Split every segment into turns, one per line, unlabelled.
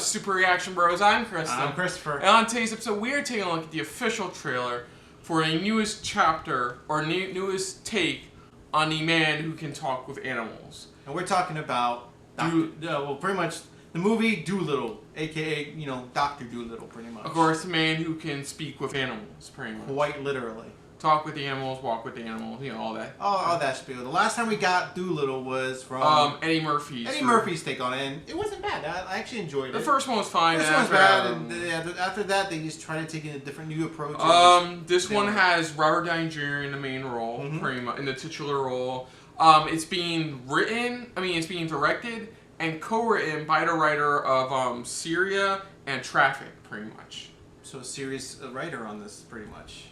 Super Reaction Bros? I'm Kristen.
I'm Christopher.
And on today's episode, we are taking a look at the official trailer for a newest chapter, or newest take on the man who can talk with animals.
And we're talking about, pretty much the movie Dolittle, aka, Dr. Dolittle, pretty much.
Of course, the man who can speak with animals, pretty much.
Quite literally.
Talk with the animals, walk with the animals, all that.
All that spiel. The last time we got Dolittle was from
Eddie Murphy's.
Murphy's take on it, and it wasn't bad. I actually enjoyed it.
The first one was fine.
This one was bad, and after that, they just tried to take a different new approach.
This one has Robert Downey Jr. in the main role, pretty much, in the titular role. It's being directed and co-written by the writer of Syria and Traffic, pretty much.
So a serious writer on this, pretty much.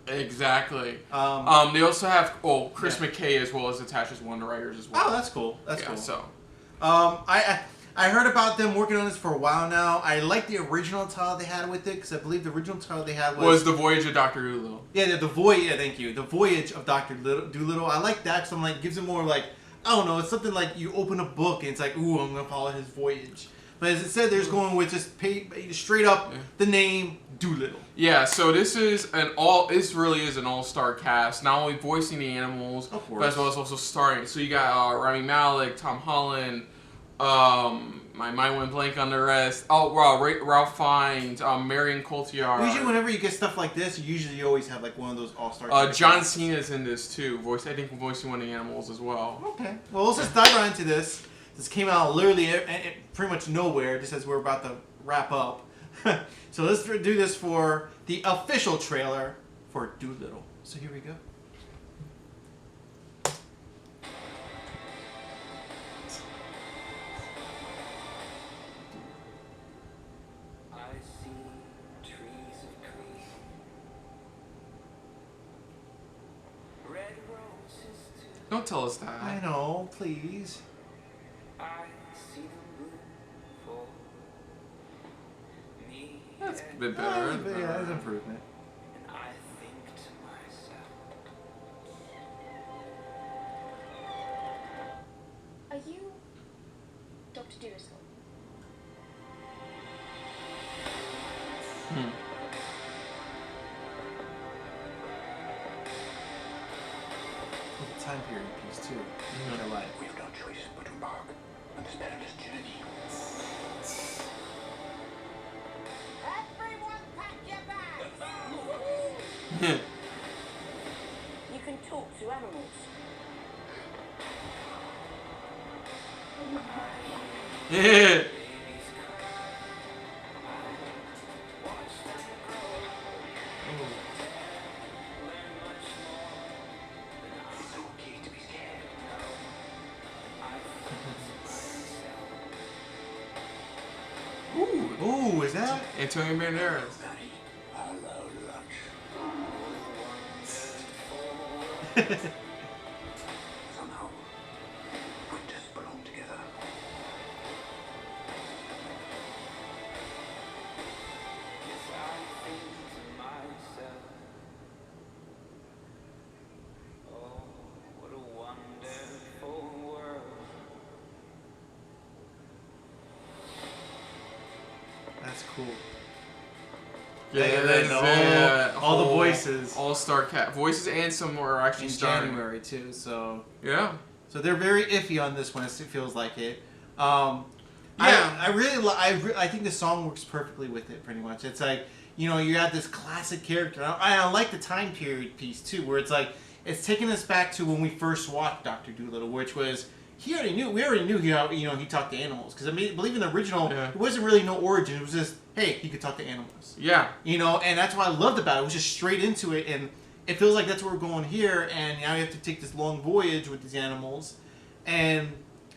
Exactly. They also have Chris McKay as well as attached as one of the writers as well.
Oh, that's cool. That's cool.
So,
I heard about them working on this for a while now. I like the original title they had with it because I believe the original title they had
was The Voyage of Dr. Dolittle.
Yeah, the voyage. Yeah, thank you. The Voyage of Dr. Dolittle. I like that because I'm like gives it more like I don't know. It's something like you open a book and it's like ooh, I'm gonna follow his voyage. But as it said, they're just going with just straight up the name Dolittle.
Yeah, so this really is an all-star cast. Not only voicing the animals, but as well as also starring. So you got Rami Malek, Tom Holland, my mind went blank on the rest. Oh, wow, Ralph Fiennes, Marion Cotillard.
Usually, whenever you get stuff like this, you always have like one of those all-star.
John Cena's in this too. Voicing one of the animals as well.
Okay, well, let's just dive right into this. This came out literally pretty much nowhere, just as we're about to wrap up. So let's do this for the official trailer for Dolittle. So here we go.
I see trees of green, red roses too.
Don't tell us that.
I know, please.
I see the moon for me.
That's a bit better.
Yeah, that's improvement.
And I think to myself,
Are you Dr. Dolittle?
The time period piece too. I like.
We have no choice but to embark on this perilous journey.
Everyone pack your bags!
You can talk to animals.
Yeah.
babies cry. Watch them grow. Learn much more than
It's okay to be scared.
I think to myself.
Ooh, is that?
Antonio Banderas.
Daddy, hello, lunch. Somehow, we just belong together.
Yes, I think to myself, oh, what a wonderful world.
That's cool.
Yeah,
all the voices.
All-star cat voices, and some more actually
In
starring.
January too, so
Yeah.
so they're very iffy on this one. It feels like it.
Yeah.
I think the song works perfectly with it. Pretty much, it's like you have this classic character. I like the time period piece too, where it's like it's taking us back to when we first watched Dr. Dolittle, which was we already knew he talked to animals because I believe in the original it wasn't really no origin. It was just hey, he could talk to animals.
Yeah.
And that's what I loved about it. It was just straight into it, and it feels like that's where we're going here. And now you have to take this long voyage with these animals, and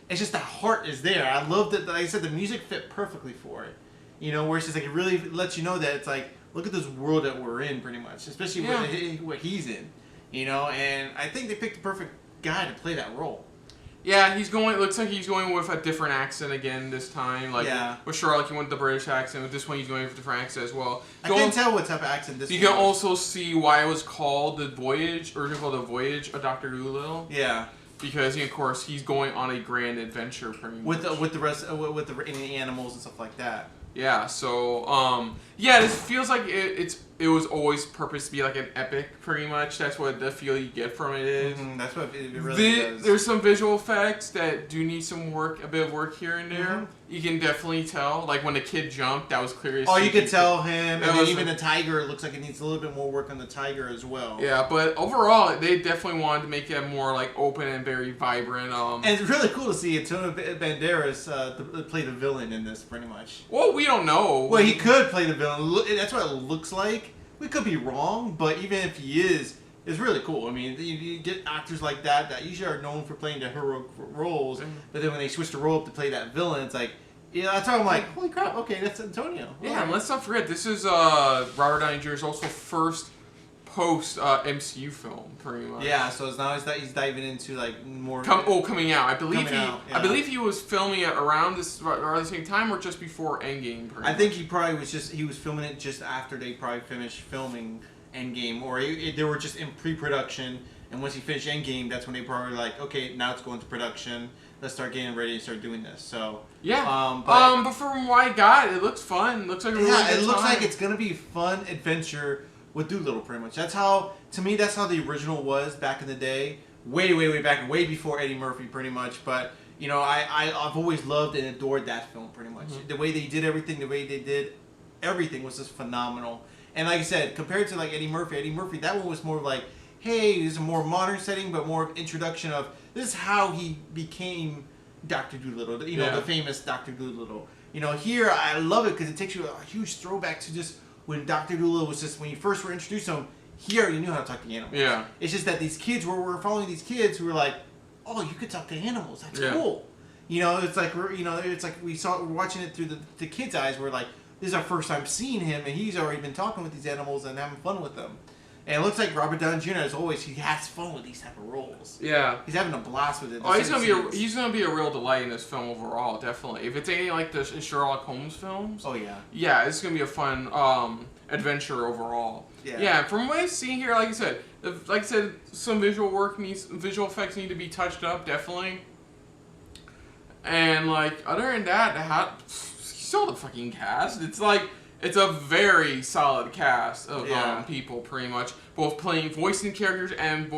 it's just the heart is there. I love that. Like I said, the music fit perfectly for it. Where it's just like it really lets you know that it's like look at this world that we're in, pretty much, especially what he's in. And I think they picked the perfect guy to play that role.
Yeah, looks like he's going with a different accent again this time. With Sherlock, he went with the British accent. With this one, he's going with a different accent as well.
I can't tell what type of accent this
You
one
can
was.
also see why it was called The Voyage, originally called The Voyage of Dr. Dolittle.
Yeah.
because of course he's going on a grand adventure pretty much.
with the rest with the animals and stuff like that.
Yeah, so yeah, this feels like it was always purposed to be like an epic, pretty much. That's what the feel you get from it is.
That's what it really does.
There's some visual effects that do need some work, a bit of work here and there.
Mm-hmm.
You can definitely tell, like when the kid jumped, that was clear.
Oh, you could tell him, and
That
then
was
even the tiger looks like it needs a little bit more work on the tiger as well.
Yeah, but overall, they definitely wanted to make it more like open and very vibrant.
And it's really cool to see Antonio Banderas to play the villain in this, pretty much.
Well, we don't know.
Well, he could play the villain. That's what it looks like. We could be wrong, but even if he is, it's really cool. I mean, you get actors like that usually are known for playing the heroic roles, but then when they switch the role up to play that villain, it's like, yeah, that's why I'm like, holy crap, okay, that's Antonio.
Yeah, and let's not forget, this is Robert Downey Jr.'s also first post MCU film, pretty much.
Yeah, so it's now he's diving into like more.
Coming out. I believe
I
believe he was filming it around the same time or just before Endgame.
I think he probably was filming it just after they probably finished filming Endgame, or they were just in pre-production. And once he finished Endgame, that's when they probably were like, okay, now it's going to production. Let's start getting ready and start doing this. So
yeah, but from what I got, it looks fun. It looks like a really good
it looks
time.
like it's gonna be a fun adventure with Doolittle, pretty much. That's how, to me, that's how the original was back in the day. Way back, way before Eddie Murphy, pretty much. But you know, I've always loved and adored that film, pretty much.
Mm-hmm.
The way they did everything, everything was just phenomenal. And like I said, compared to like Eddie Murphy, that one was more like, hey, it's a more modern setting, but more of introduction of this is how he became Dr. Doolittle. You know, the famous Dr. Doolittle. You know, here I love it because it takes you a huge throwback to just when Dr. Doolittle was just, when you first were introduced to him, he already knew how to talk to animals.
Yeah.
It's just that these kids we're following these kids who were like, oh, you could talk to animals. That's cool. You know, it's like we're watching it through the kids' eyes. We're like, this is our first time seeing him, and he's already been talking with these animals and having fun with them. And it looks like Robert Downey Jr. as always, he has fun with these type of roles.
Yeah.
He's having a blast with it.
Oh, he's gonna be a real delight in this film overall, definitely. If it's anything like the Sherlock Holmes films.
Oh yeah.
Yeah, it's gonna be a fun adventure overall.
Yeah.
Yeah. From what I've seen here, like I said, some visual visual effects need to be touched up, definitely. And like other than that, still the fucking cast. It's like. It's a very solid cast of people, pretty much, both voicing characters and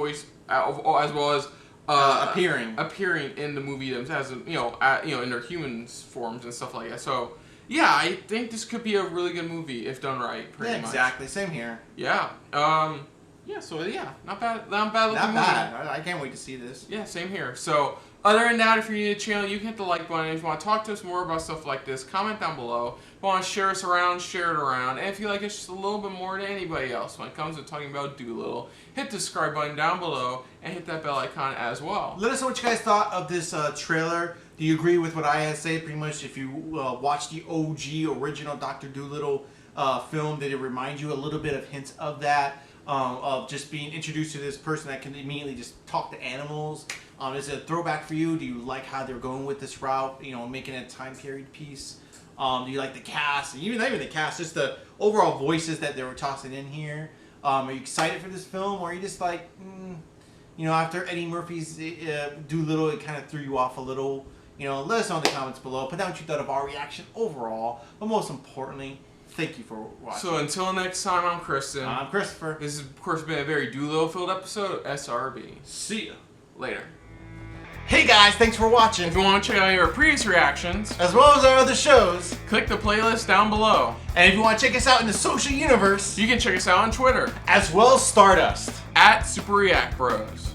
as well as appearing in the movie themselves, in their human forms and stuff like that. So, yeah, I think this could be a really good movie if done right. Pretty much.
Exactly. Same here.
Yeah. So yeah, not bad. Not bad.
Not bad. I can't wait to see this.
Yeah, same here. So. Other than that, if you're new to the channel, you can hit the like button. If you want to talk to us more about stuff like this, comment down below. If you want to share us around, share it around. And if you like us just a little bit more than anybody else when it comes to talking about Doolittle, hit the subscribe button down below and hit that bell icon as well.
Let us know what you guys thought of this trailer. Do you agree with what I had to say? Pretty much, if you watch the OG original Dr. Doolittle film, did it remind you a little bit of hints of that? Of just being introduced to this person that can immediately just talk to animals. Is it a throwback for you? Do you like how they're going with this route? You know, making it a time period piece. Do you like the cast? And not even the cast, just the overall voices that they were tossing in here. Are you excited for this film, or are you just like, after Eddie Murphy's Doolittle, it kind of threw you off a little? Let us know in the comments below. Put down what you thought of our reaction overall, but most importantly, thank you for watching.
So until next time, I'm Kristen.
I'm Christopher.
This has, of course, been a very Doolittle-filled episode of SRB.
See ya.
Later.
Hey guys, thanks for watching.
If you want to check out our previous reactions,
as well as our other shows,
click the playlist down below.
And if you want to check us out in the social universe,
you can check us out on Twitter.
As well as Stardust.
@SuperReactBros.